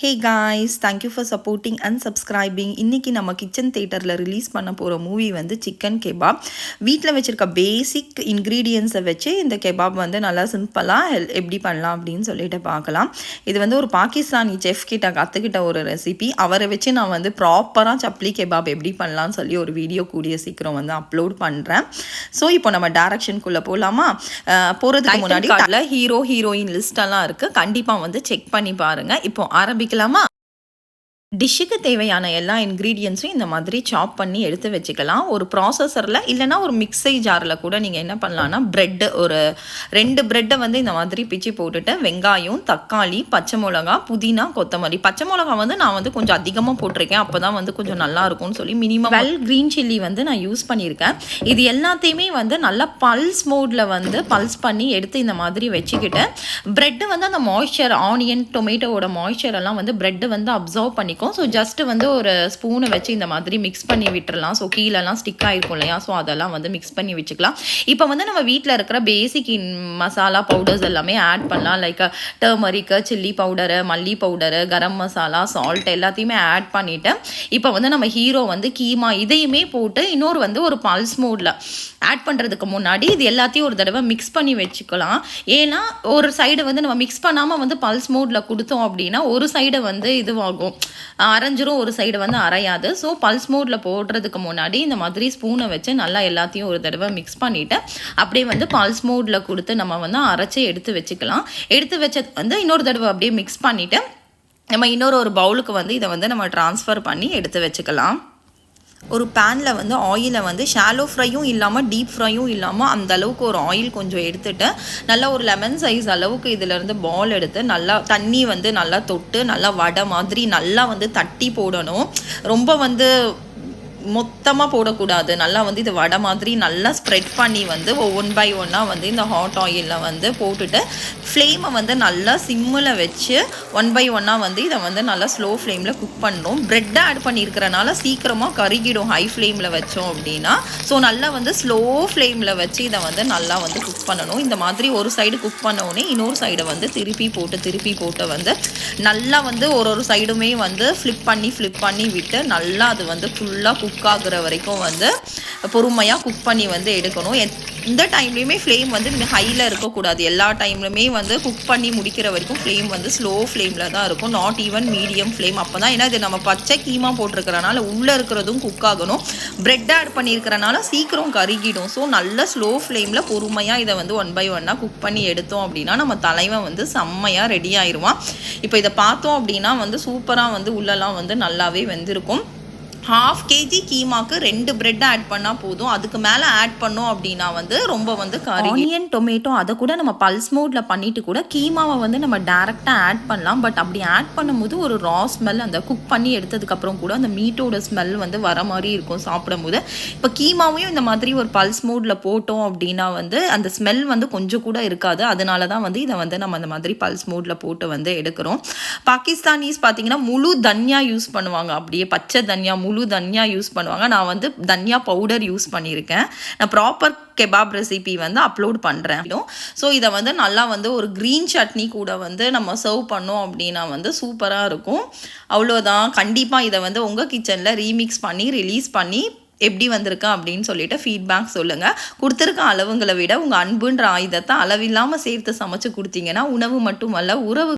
Hey guys, thank you for supporting and subscribing. இன்றைக்கி நம்ம kitchen தேட்டரில் ரிலீஸ் பண்ண போகிற மூவி வந்து சிக்கன் கெபாப். வீட்டில் வச்சுருக்க பேசிக் இன்க்ரீடியன்ஸை வச்சு இந்த கெபாப் வந்து நல்லா சிம்பிளாக எப்படி பண்ணலாம் அப்படின்னு சொல்லிட்டு பார்க்கலாம். இது வந்து ஒரு பாகிஸ்தானி செஃப் கிட்ட கற்றுக்கிட்ட ஒரு ரெசிபி. அவரை வச்சு நான் வந்து ப்ராப்பராக சப்ளி கெபாப் எப்படி பண்ணலான்னு சொல்லி ஒரு வீடியோ கூடிய சீக்கிரம் வந்து அப்லோட் பண்ணுறேன். ஸோ இப்போ நம்ம டேரக்ஷனுக்குள்ளே போகலாமா? போகிறதுக்கு முன்னாடி ஹீரோ ஹீரோயின் லிஸ்டெல்லாம் இருக்குது, கண்டிப்பாக வந்து செக் பண்ணி பாருங்கள். இப்போ ஆரம்பிக்கலாமா? டிஷ்ஷுக்கு தேவையான எல்லா இன்க்ரீடியன்ஸும் இந்த மாதிரி சாப் பண்ணி எடுத்து வச்சுக்கலாம். ஒரு ப்ராசஸரில் இல்லைனா ஒரு மிக்ஸி ஜாரில் கூட நீங்கள் என்ன பண்ணலான்னா, ஒரு 2 ப்ரெட்டை வந்து இந்த மாதிரி பிச்சு போட்டுட்டு வெங்காயம், தக்காளி, பச்சை மிளகா, புதினா, கொத்தமல்லி. பச்சை மிளகா வந்து நான் வந்து கொஞ்சம் அதிகமாக போட்டிருக்கேன், அப்போ தான் வந்து கொஞ்சம் நல்லாயிருக்கும்னு சொல்லி மினிமம் க்ரீன் சில்லி வந்து நான் யூஸ் பண்ணியிருக்கேன். இது எல்லாத்தையுமே வந்து நல்லா பல்ஸ் மோடில் வந்து பல்ஸ் பண்ணி எடுத்து இந்த மாதிரி வச்சுக்கிட்டு, ப்ரெட்டு வந்து அந்த மாய்ஸ்சர், ஆனியன், டொமேட்டோவோட மாய்ஸ்சர் எல்லாம் வந்து ப்ரெட்டு வந்து அப்சர்வ் பண்ணிக்கும். ஸோ ஜஸ்ட்டு வந்து ஒரு ஸ்பூனை வச்சு இந்த மாதிரி மிக்ஸ் பண்ணி விட்டுறலாம். ஸோ கீழெல்லாம் ஸ்டிக் ஆகிருக்கும் இல்லையா, ஸோ அதெல்லாம் வந்து மிக்ஸ் பண்ணி வச்சுக்கலாம். இப்போ வந்து நம்ம வீட்டில் இருக்கிற பேசிக் மசாலா பவுடர்ஸ் எல்லாமே ஆட் பண்ணலாம். லைக் டர்மரிக்கு, சில்லி பவுடரு, மல்லி பவுடரு, கரம் மசாலா, சால்ட் எல்லாத்தையுமே ஆட் பண்ணிவிட்டு, இப்போ வந்து நம்ம ஹீரோ வந்து கீமா இதையுமே போட்டு இன்னொரு வந்து ஒரு பல்ஸ் மோடில் ஆட் பண்ணுறதுக்கு முன்னாடி இது எல்லாத்தையும் ஒரு தடவை மிக்ஸ் பண்ணி வச்சுக்கலாம். ஏன்னா ஒரு சைடு வந்து நம்ம மிக்ஸ் பண்ணாமல் வந்து பல்ஸ் மோடில் கொடுத்தோம் அப்படின்னா ஒரு சைடு வந்து இதுவாகும், அரைஞ்சிரும், ஒரு சைடு வந்து அரையாது. ஸோ பல்ஸ் மோடில் போடுறதுக்கு முன்னாடி இந்த மாதிரி ஸ்பூனை வச்சு நல்லா எல்லாத்தையும் ஒரு தடவை மிக்ஸ் பண்ணிவிட்டு அப்படியே வந்து பல்ஸ் மோடில் கொடுத்து நம்ம வந்து அரைச்சி எடுத்து வச்சுக்கலாம். எடுத்து வச்சது வந்து இன்னொரு தடவை அப்படியே மிக்ஸ் பண்ணிவிட்டு நம்ம ஒரு பவுலுக்கு வந்து இதை வந்து நம்ம ட்ரான்ஸ்ஃபர் பண்ணி எடுத்து வச்சுக்கலாம். ஒரு பேனில் வந்து ஆயிலை வந்து ஷாலோ ஃப்ரையும் இல்லாமல் டீப் ஃப்ரையும் இல்லாமல் அந்த அளவுக்கு ஒரு ஆயில் கொஞ்சம் எடுத்துகிட்டு நல்லா ஒரு லெமன் சைஸ் அளவுக்கு இதிலேருந்து பால் எடுத்து நல்லா தண்ணி வந்து நல்லா தொட்டு நல்லா வடை மாதிரி நல்லா வந்து தட்டி போடணும். ரொம்ப வந்து மொத்தமாக போடக்கூடாது. நல்லா வந்து இது வடை மாதிரி நல்லா ஸ்ப்ரெட் பண்ணி வந்து ஒன் பை ஒன்னாக வந்து இந்த ஹாட் ஆயிலில் வந்து போட்டுட்டு ஃப்ளேமை வந்து நல்லா சிம்மில் வச்சு ஒன் பை ஒன்னாக வந்து இதை வந்து நல்லா ஸ்லோ ஃப்ளேமில் குக் பண்ணணும். ப்ரெட்டை ஆட் பண்ணியிருக்கிறனால சீக்கிரமாக கருகிடும் ஹை ஃப்ளேமில் வச்சோம் அப்படின்னா. ஸோ நல்லா வந்து ஸ்லோ ஃப்ளேமில் வச்சு இதை வந்து நல்லா வந்து குக் பண்ணணும். இந்த மாதிரி ஒரு சைடு குக் பண்ணோடனே இன்னொரு சைடை வந்து திருப்பி போட்டு வந்து நல்லா வந்து ஒரு சைடுமே வந்து ஃப்ளிப் பண்ணி விட்டு நல்லா அது வந்து ஃபுல்லாக குக் ஆகுற வரைக்கும் வந்து பொறுமையாக குக் பண்ணி வந்து எடுக்கணும். இந்த டைம்லையுமே ஃப்ளேம் வந்து ஹையில் இருக்கக்கூடாது. எல்லா டைம்லையுமே வந்து குக் பண்ணி முடிக்கிற வரைக்கும் ஃப்ளேம் வந்து ஸ்லோ ஃப்ளேமில் தான் இருக்கும், நாட் ஈவன் மீடியம் ஃப்ளேம். அப்போ தான், ஏன்னா இது நம்ம பச்சை கீமா போட்டிருக்கிறனால உள்ளே இருக்கிறதும் குக் ஆகணும், ப்ரெட் ஆட் பண்ணியிருக்கிறனால சீக்கிரம் கருகிடும். ஸோ நல்ல ஸ்லோ ஃப்ளேமில் பொறுமையாக இதை வந்து ஒன் பை ஒன்னாக குக் பண்ணி எடுத்தோம் அப்படின்னா நம்ம தலைவன் வந்து செம்மையாக ரெடி ஆயிடுவான். இப்போ இதை பார்த்தோம் அப்படின்னா வந்து சூப்பராக வந்து உள்ளெல்லாம் வந்து நல்லாவே வெந்திருக்கும். 1/2 kg கீமாக்கு 2 பிரெட் ஆட் பண்ணால் போதும். அதுக்கு மேலே ஆட் பண்ணோம் அப்படின்னா வந்து ரொம்ப வந்து ஆனியன், டொமேட்டோ அதை கூட நம்ம பல்ஸ் மோடில் பண்ணிட்டு கூட கீமாவை வந்து நம்ம டேரெக்டாக ஆட் பண்ணலாம். பட் அப்படி ஆட் பண்ணும்போது ஒரு ரா ஸ்மெல், அந்த குக் பண்ணி எடுத்ததுக்கப்புறம் கூட அந்த மீட்டோட ஸ்மெல் வந்து வர மாதிரி இருக்கும் சாப்பிடும்போது. இப்போ கீமாவையும் இந்த மாதிரி ஒரு பல்ஸ் மோடில் போட்டோம் அப்படின்னா வந்து அந்த ஸ்மெல் வந்து கொஞ்சம் கூட இருக்காது. அதனால தான் வந்து இதை வந்து நம்ம அந்த மாதிரி பல்ஸ் மோடில் போட்டு வந்து எடுக்கிறோம். பாகிஸ்தானீஸ் பார்த்தீங்கன்னா முழு தனியா யூஸ் பண்ணுவாங்க, அப்படியே பச்சை தனியா முழு தனியா யூஸ் பண்ணுவாங்க. நான் வந்து தனியா பவுடர் யூஸ் பண்ணியிருக்கேன். நான் ப்ராப்பர் கெபாப் ரெசிபி வந்து அப்லோட் பண்ணுறேன். ஸோ இதை வந்து நல்லா வந்து ஒரு க்ரீன் சட்னி கூட வந்து நம்ம சர்வ் பண்ணோம் அப்படின்னா வந்து சூப்பராக இருக்கும். அவ்வளோதான். கண்டிப்பாக இதை வந்து உங்கள் கிச்சனில் ரீமிக்ஸ் பண்ணி ரிலீஸ் பண்ணி எப்படி வந்திருக்கா அப்படின்னு சொல்லிட்டு ஃபீட்பேக் சொல்லுங்கள். கொடுத்துருக்க அளவுங்களை விட உங்கள் அன்புன்ற ஆயுதத்தை அளவில்லாமல் சேர்த்து சமைச்சு கொடுத்தீங்கன்னா உணவு மட்டுமல்ல, உறவு